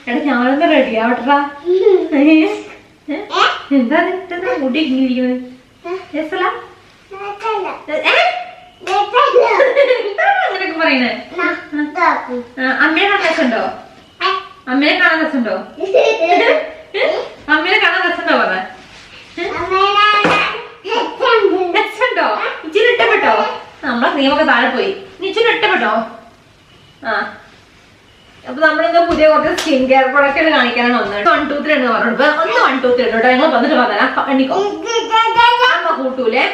എടാ ഞാനൊന്ന് റെഡി ആവട്ടാ. എന്താ മുടി ഇരിക്കുന്നത്? അങ്ങനെയൊക്കെ പറയുന്നേ. അമ്മയെ കാണാൻ രസമുണ്ടോ? അമ്മയെ കാണാൻ രസമുണ്ടോ? അമ്മയെ കാണാൻ രസമുണ്ടോ പറഞ്ഞ? രസമുണ്ടോ? ഇച്ചിരി ഇഷ്ടപ്പെട്ടോ? നമ്മളെ ക്രീമൊക്കെ താഴെ പോയി. ഇച്ചിരി ഇഷ്ടപ്പെട്ടോ? ആ അപ്പൊ നമ്മളിന്ന് പുതിയ കുറച്ച് സ്കിൻ കെയർ പ്രൊഡക്റ്റുകൾ കാണിക്കാനാണ് വന്നത്. 1 2 3 എന്ന് പറഞ്ഞോട്ട് ഒന്ന് 1 2 3 കേട്ടോ. ഞങ്ങൾ വന്നിട്ട് പറഞ്ഞാൽ എണ്ണിക്കോ. അമ്മ കൂട്ടൂലേ?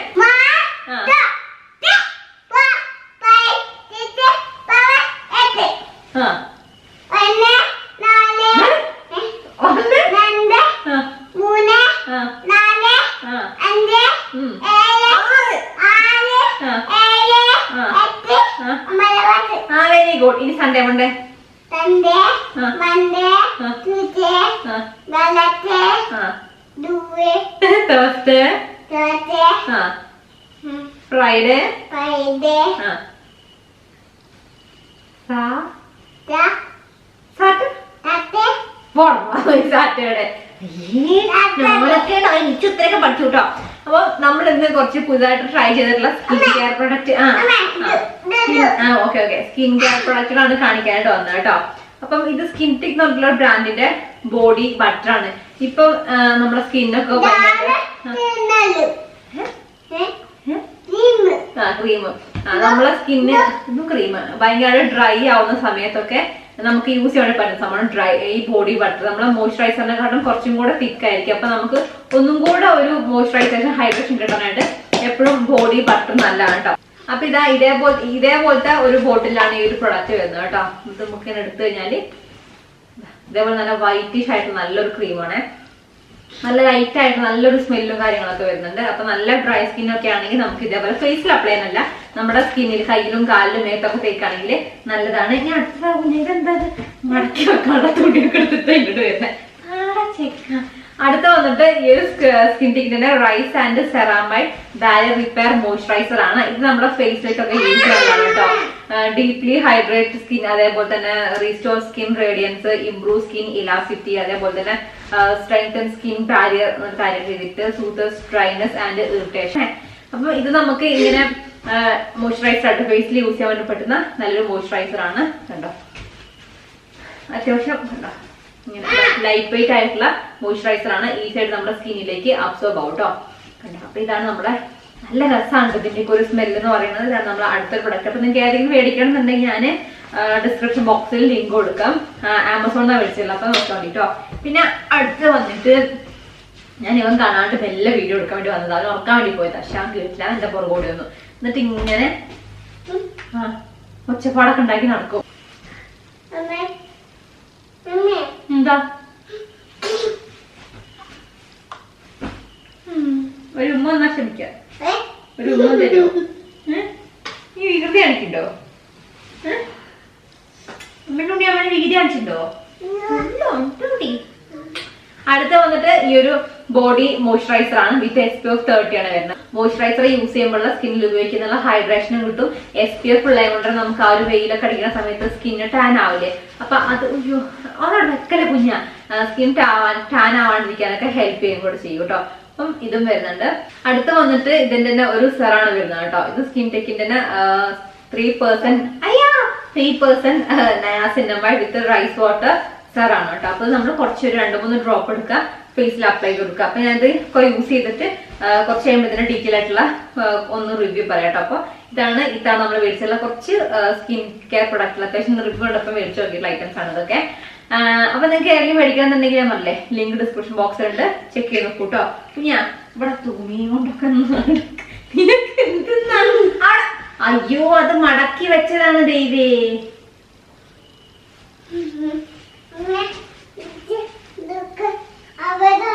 Very good. ഇനി Sunday Monday Thursday Friday Saturday. നമ്മളൊക്കെ ഇത്രയൊക്കെ പഠിച്ചു കേട്ടോ. അപ്പൊ നമ്മൾ ഇന്ന് കുറച്ച് പുതുതായിട്ട് ട്രൈ ചെയ്തിട്ടുള്ള skin care product okay skin care പ്രൊഡക്റ്റുകളാണ് കാണിക്കാനായിട്ട് വന്നത് കേട്ടോ. അപ്പം ഇത് സ്കിൻ ടിക് എന്ന് പറഞ്ഞിട്ടുള്ള ബബ്രാൻഡിന്റെ ബോഡി ബട്ടർ ആണ്. ഇപ്പൊ നമ്മുടെ സ്കിന്നൊക്കെ ക്രീം നമ്മളെ സ്കിന്ന് ക്രീം ഭയങ്കര ഡ്രൈ ആവുന്ന സമയത്തൊക്കെ നമുക്ക് യൂസ് ചെയ്യാൻ പറ്റുന്ന സംഭവം ഡ്രൈ ഈ ബോഡി ബട്ടർ. നമ്മളെ മോയ്സ്ചറൈസറിനെക്കാട്ടും കുറച്ചും കൂടെ തിക്ക് ആയിരിക്കും. അപ്പൊ നമുക്ക് ഒന്നും കൂടെ ഒരു മോയ്സ്ചറൈസേഷൻ ഹൈഡ്രേഷൻ കിട്ടാനായിട്ട് എപ്പോഴും ബോഡി ബട്ടർ നല്ലതാണ് കേട്ടോ. അപ്പൊ ഇതേപോലത്തെ ഒരു ബോട്ടിലാണ് ഈ ഒരു പ്രൊഡക്റ്റ് വരുന്നത് കേട്ടോ. ഇത് നമുക്ക് ഇങ്ങനെ എടുത്തു കഴിഞ്ഞാല് ഇതേപോലെ നല്ല വൈറ്റിഷ് ആയിട്ട് നല്ലൊരു ക്രീമാണ്. നല്ല ലൈറ്റ് ആയിട്ട് നല്ലൊരു സ്മെല്ലും കാര്യങ്ങളൊക്കെ വരുന്നുണ്ട്. അപ്പൊ നല്ല ഡ്രൈ സ്കിൻ ഒക്കെ ആണെങ്കിൽ നമുക്ക് ഇതേപോലെ ഫേസിൽ അപ്ലൈ ചെയ്യാനല്ല, നമ്മുടെ സ്കിന്നിൽ കയ്യിലും കാലിലും മേത്തൊക്കെ തേക്കാണെങ്കിൽ നല്ലതാണ്. ഇനി അടുത്ത ഇതെന്താ മടക്കി വെക്കാനുള്ള തുണിയൊക്കെ എടുത്തിട്ട് ഇങ്ങോട്ട് വരുന്നത്. അടുത്ത വന്നിട്ട് ഈ ഒരു സ്കിൻ ടിക്കിന്റെ rice and ceramide barrier repair moisturiser ആണ്. ഇത് നമ്മുടെ ഫേസിലേക്കൊക്കെ യൂസ് ചെയ്യാനാണ് കേട്ടോ. ഡീപ്ലി ഹൈഡ്രേറ്റ് സ്കിൻ, അതേപോലെ തന്നെ restore skin radiance, improve skin elasticity, അതേപോലെ തന്നെ സ്ട്രെങ്തൻ സ്കിൻ ബാരിയർ കാര്യം ചെയ്തിട്ട് സൂത്തേഴ്സ് ഡ്രൈനെസ് ആൻഡ് ഇറിറ്റേഷൻ. അപ്പൊ ഇത് നമുക്ക് ഇങ്ങനെ മോയ്സ്ചറൈസർ ആയിട്ട് ഫേസിൽ യൂസ് ചെയ്യാൻ വേണ്ടി പറ്റുന്ന നല്ലൊരു മോയ്സ്ചറൈസർ ആണ് കണ്ടോ. അത്യാവശ്യം കണ്ടോ ഇങ്ങനെ ലൈറ്റ് വെയിറ്റ് ആയിട്ടുള്ള മോയ്സ്ചറൈസർ ആണ്. ഈ സൈഡ് നമ്മുടെ സ്കിന്നിലേക്ക് അബ്സോർബ് ആവും കേട്ടോ കണ്ടോ. അപ്പൊ ഇതാണ് നമ്മുടെ നല്ല രസമാണ് ഇതിന്റെ ഒരു സ്മെല്ല് എന്ന് പറയുന്നത്. ഇതാണ് നമ്മുടെ അടുത്തൊരു പ്രൊഡക്റ്റ്. അപ്പൊ നിങ്ങൾക്ക് ഏതെങ്കിലും മേടിക്കണം എന്നുണ്ടെങ്കിൽ ഞാൻ ഡിസ്ക്രിപ്ഷൻ ബോക്സിൽ ലിങ്ക് കൊടുക്കാം. ആമസോണിന്നാണ് മേടിച്ചില്ല, അപ്പൊ നോക്കാൻ കേട്ടോ. പിന്നെ അടുത്ത് വന്നിട്ട് ഞാൻ ഇവൻ കാണാണ്ട് മെല്ലെ വീഡിയോ എടുക്കാൻ വേണ്ടി വന്നത്. അത് ഉറക്കാൻ വേണ്ടി പോയത്. പക്ഷെ കേട്ടില്ല എന്റെ പുറകോടി വന്നു. എന്നിട്ട് ഇങ്ങനെ ഒച്ചപ്പാടൊക്കെ ഉണ്ടാക്കി നടക്കും. എന്താ ഒരു ഉമ്മ എന്നാ ക്ഷമിക്കാം. ഒരു ഉമ്മ തരുമോ? നീ വികൃതി കാണിക്കണ്ടോ? ഉമ്മനുണ്ടി അവന് വികൃതി കാണിച്ചിട്ടുണ്ടോ? അടുത്ത വന്നിട്ട് ഈ ഒരു ബോഡി മോയ്സ്ചറൈസർ ആണ്. വിത്ത് SPF 30 ആണ് വരുന്നത്. മോയ്സ്ചറൈസർ യൂസ് ചെയ്യുമ്പോഴുള്ള സ്കിന്നിൽ ഉപയോഗിക്കുന്ന ഹൈഡ്രേഷനും കിട്ടും. SPF ഉള്ളതുകൊണ്ട് നമുക്ക് ആ ഒരു വെയിലൊക്കെ അടിക്കുന്ന സമയത്ത് സ്കിന്ന് ടാൻ ആവില്ലേ. അപ്പൊ അത് അതോടെ വെക്കല കുഞ്ഞ സ്കിൻ ടാൻ ആവാണ്ടിരിക്കാനൊക്കെ ഹെൽപ്പ് ചെയ്യും കൂടെ ചെയ്യും കേട്ടോ. അപ്പം ഇതും വരുന്നുണ്ട്. അടുത്ത് വന്നിട്ട് ഇതിന്റെ തന്നെ ഒരു സെറാണ് വരുന്നത് കേട്ടോ. ഇത് സ്കിൻ ടെക്കിന്റെ 3% നയാസിനമൈഡ് വിത്ത് റൈസ് വാട്ടർ സെറാണ് കേട്ടോ. അപ്പൊ നമ്മൾ കുറച്ച് 2-3 ഡ്രോപ്പ് എടുക്കുക, ഫേസിൽ അപ്ലൈ ചെയ്ത് കൊടുക്കുക. അപ്പൊ ഞാനത് യൂസ് ചെയ്തിട്ട് കുറച്ച് കഴിയുമ്പോൾ ഇതിന്റെ ഡീറ്റെയിൽ ആയിട്ടുള്ള ഒന്ന് റിവ്യൂ പറയാം കേട്ടോ. അപ്പൊ ഇതാണ് നമ്മൾ മേടിച്ചുള്ള കുറച്ച് സ്കിൻ കെയർ പ്രൊഡക്റ്റുകൾ. അത്യാവശ്യം റിവ്യൂ ഉണ്ടപ്പോൾ മേടിച്ചു നോക്കിയിട്ടുള്ള ഐറ്റംസ് ആണ് ഇതൊക്കെ. അപ്പൊ നിങ്ങൾക്ക് ഏതെങ്കിലും മേടിക്കണമെന്നുണ്ടെങ്കിൽ ഞാൻ പറഞ്ഞേ ലിങ്ക് ഡിസ്ക്രിപ്ഷൻ ബോക്സിലുണ്ട്, ചെക്ക് ചെയ്ത് നോക്കൂ കേട്ടോ. ഞാൻ ഇവിടെ തുണി കൊണ്ടൊക്കെ അയ്യോ അത് മടക്കി വെച്ചതാണ് ദൈവേ. അവരുടെ